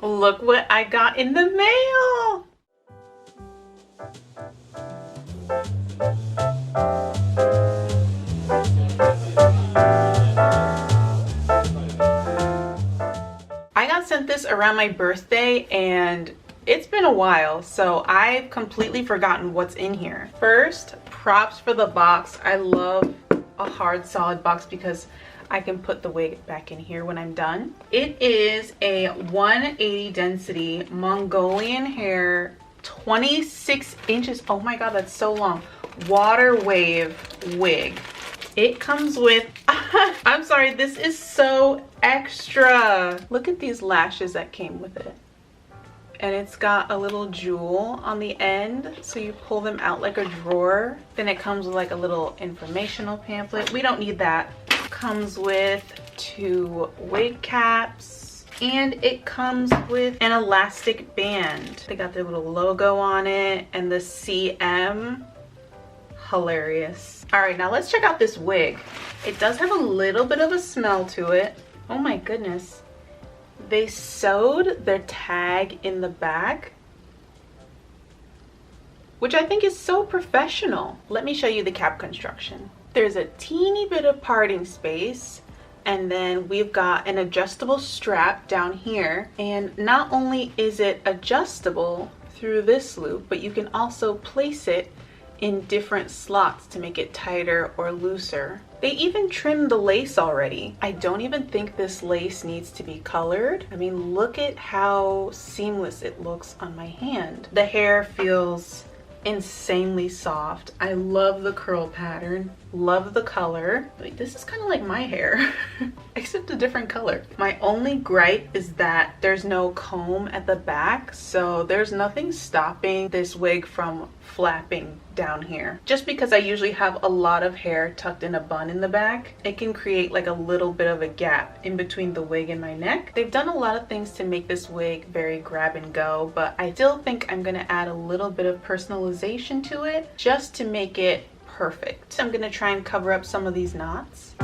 Look what I got in the mail! I got sent this around my birthday and it's been a while, so I've completely forgotten what's in here. First, props for the box. I love a hard solid box because I can put the wig back in here when I'm done. It is a 180 density Mongolian hair, 26 inches. Oh my god, that's so long. Water wave wig. It comes with, I'm sorry, this is so extra. Look at these lashes that came with it. And it's got a little jewel on the end, so you pull them out like a drawer. Then it comes with like a little informational pamphlet. We don't need that. It comes with 2 wig caps, and it comes with an elastic band. They got their little logo on it and the CM. Hilarious. All right, now let's check out this wig. It does have a little bit of a smell to it. Oh my goodness. They sewed their tag in the back, which I think is so professional. Let me show you the cap construction. There's a teeny bit of parting space, and then we've got an adjustable strap down here. And not only is it adjustable through this loop, but you can also place it in different slots to make it tighter or looser. They even trimmed the lace already. I don't even think this lace needs to be colored. I mean, look at how seamless it looks on my hand. The hair feels insanely soft. I love the curl pattern, love the color. Like, this is kind of like my hair except a different color. My only gripe is that there's no comb at the back, so there's nothing stopping this wig from flapping down here. Just because I usually have a lot of hair tucked in a bun in the back, it can create like a little bit of a gap in between the wig and my neck. They've done a lot of things to make this wig very grab and go, but I still think I'm gonna add a little bit of personalization to it just to make it perfect. I'm gonna try and cover up some of these knots.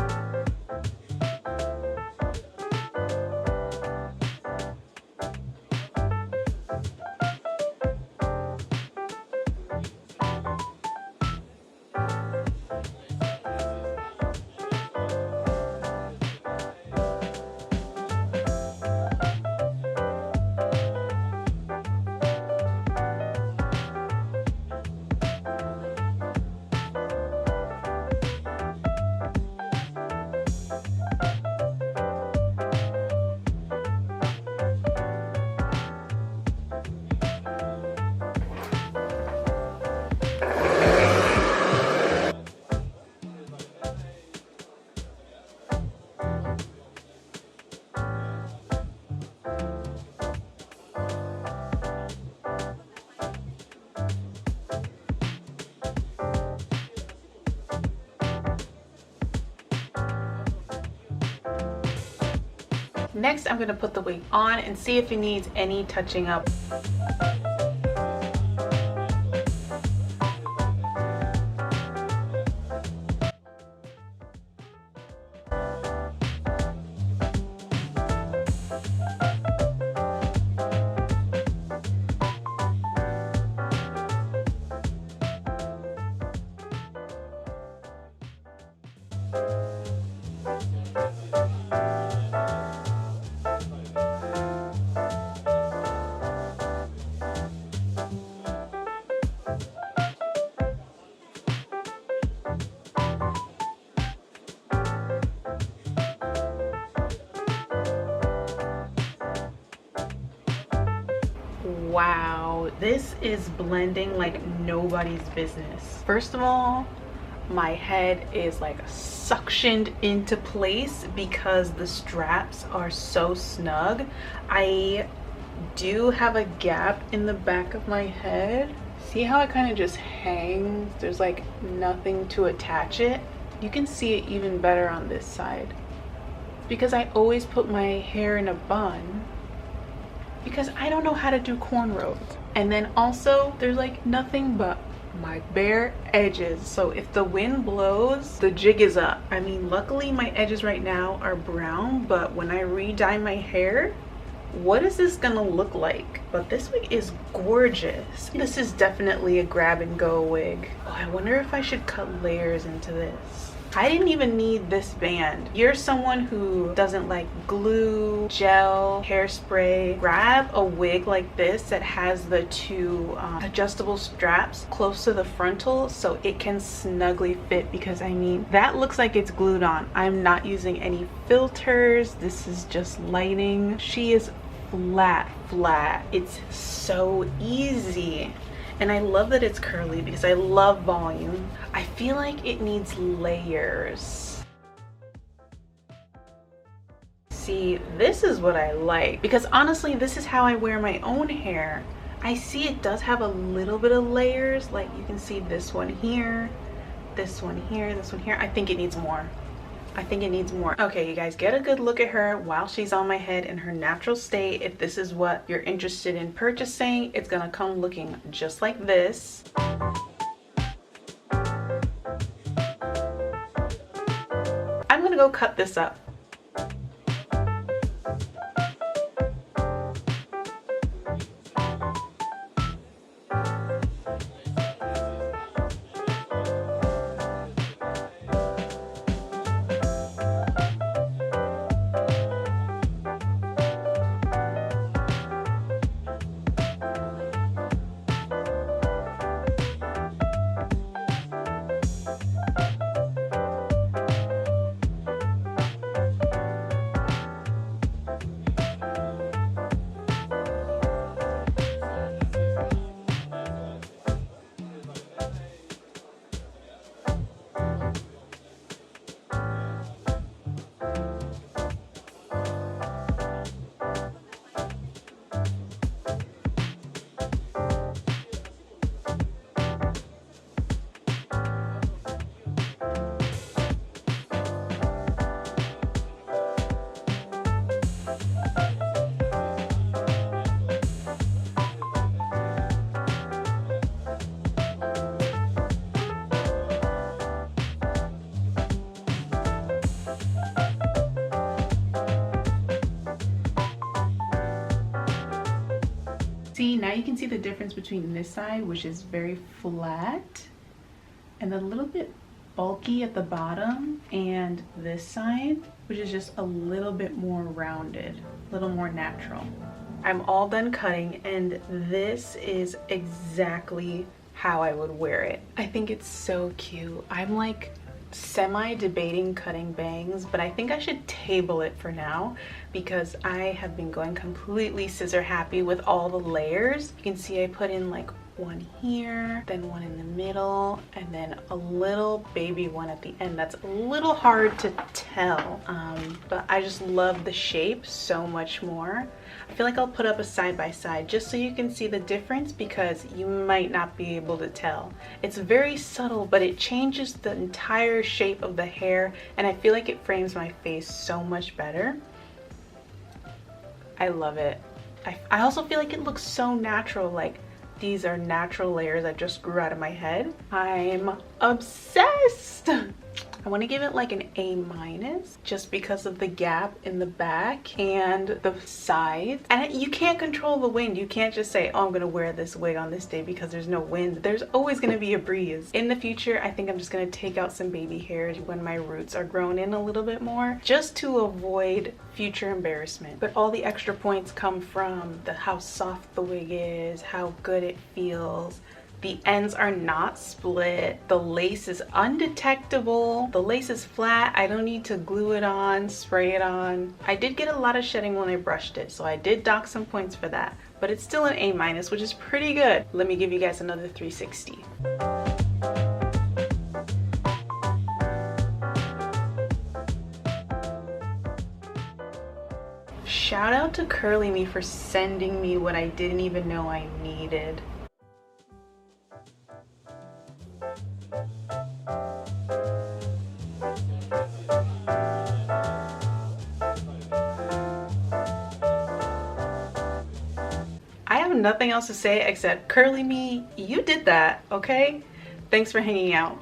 Next, I'm gonna put the wig on and see if it needs any touching up. Wow, this is blending like nobody's business. First of all, my head is like suctioned into place because the straps are so snug. I do have a gap in the back of my head. See how it kind of just hangs? There's like nothing to attach it. You can see it even better on this side because I always put my hair in a bun because I don't know how to do cornrows. And then also there's like nothing but my bare edges, so if the wind blows, the jig is up. I mean, luckily my edges right now are brown, but when I re-dye my hair, what is this gonna look like? But this wig is gorgeous. This is definitely a grab and go wig. Oh, I wonder if I should cut layers into this. I didn't even need this band. You're someone who doesn't like glue, gel, hairspray. Grab a wig like this that has the two adjustable straps close to the frontal so it can snugly fit, because I mean, that looks like it's glued on. I'm not using any filters. This is just lighting. She is flat. It's so easy. And I love that it's curly because I love volume. I feel like it needs layers. See, this is what I like, because honestly, this is how I wear my own hair. I see it does have a little bit of layers. Like you can see this one here, this one here, this one here. I think it needs more. I think it needs more. Okay, you guys, get a good look at her while she's on my head in her natural state. If this is what you're interested in purchasing, it's gonna come looking just like this. I'm gonna go cut this up. See, now you can see the difference between this side, which is very flat and a little bit bulky at the bottom, and this side, which is just a little bit more rounded, a little more natural. I'm all done cutting, and this is exactly how I would wear it. I think it's so cute. I'm like semi-debating cutting bangs, but I think I should table it for now because I have been going completely scissor happy with all the layers. You can see I put in like one here, then one in the middle, and then a little baby one at the end. That's a little hard to tell, but I just love the shape so much more. I feel like I'll put up a side by side just so you can see the difference, because you might not be able to tell. It's very subtle, but it changes the entire shape of the hair, and I feel like it frames my face so much better. I love it. I also feel like it looks so natural, like these are natural layers that just grew out of my head. I'm obsessed. I want to give it like an A- just because of the gap in the back and the sides. And you can't control the wind. You can't just say, oh, I'm going to wear this wig on this day because there's no wind. There's always going to be a breeze. In the future, I think I'm just going to take out some baby hairs when my roots are grown in a little bit more, just to avoid future embarrassment. But all the extra points come from how soft the wig is, how good it feels. The ends are not split. The lace is undetectable. The lace is flat. I don't need to glue it on, spray it on. I did get a lot of shedding when I brushed it, so I did dock some points for that. But it's still an A-, which is pretty good. Let me give you guys another 360. Shout out to CurlyMe for sending me what I didn't even know I needed. I have nothing else to say except CurlyMe, you did that, okay? Thanks for hanging out.